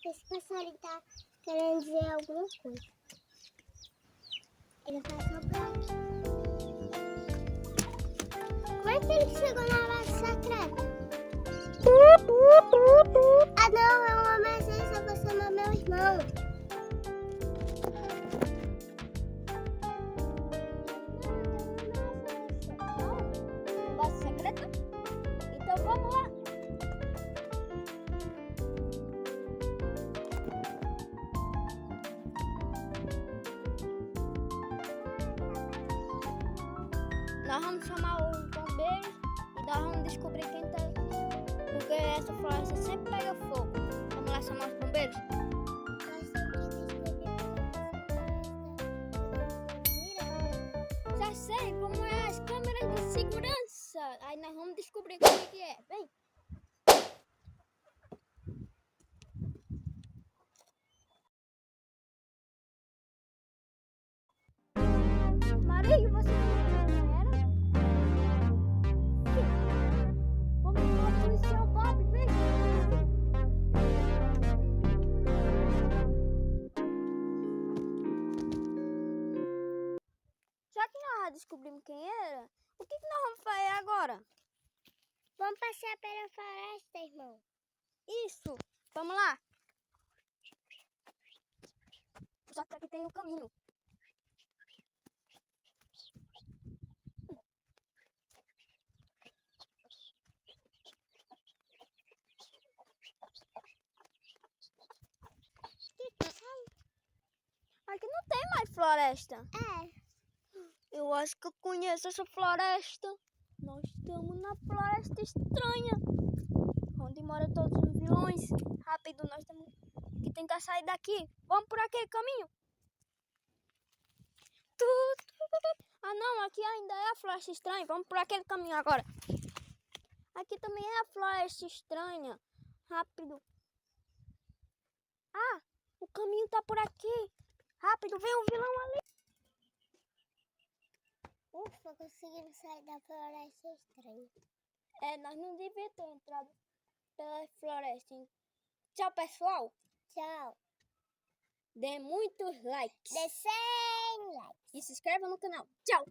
Esse passarinho tá querendo dizer alguma coisa. Ele passou por aqui. Como é que ele chegou na base secreta? Ah não, é uma emergência, você não é meu irmão. Não? Base secreta? Então vamos lá. Nós vamos chamar os bombeiros e nós vamos descobrir quem tá aqui. Porque essa floresta sempre pega fogo. Vamos lá chamar os bombeiros? Nós temos que descobrir essa. Já sei, vamos olhar as câmeras de segurança. Aí nós vamos descobrir o que é. Vem. Maria, você não era? Vamos chamar o policial Bob, vem. Já que nós já descobrimos quem era, o que nós vamos fazer agora? Vamos passear pela floresta, irmão. Isso, vamos lá. Só que aqui tem um caminho. Aqui não tem mais floresta. Eu acho que eu conheço essa floresta. Nós estamos na floresta estranha, onde moram todos os vilões. Rápido, nós temos que tentar sair daqui. Vamos por aquele caminho. Ah não, aqui ainda é a floresta estranha. Vamos por aquele caminho agora. Aqui também é a floresta estranha. Rápido. Ah, o caminho tá por aqui. Rápido, vem o vilão ali. Ufa, conseguimos sair da floresta estranha. Nós não devíamos ter entrado pela floresta. Tchau, pessoal. Tchau. Dê muitos likes. Dê 100 likes. E se inscreva no canal. Tchau.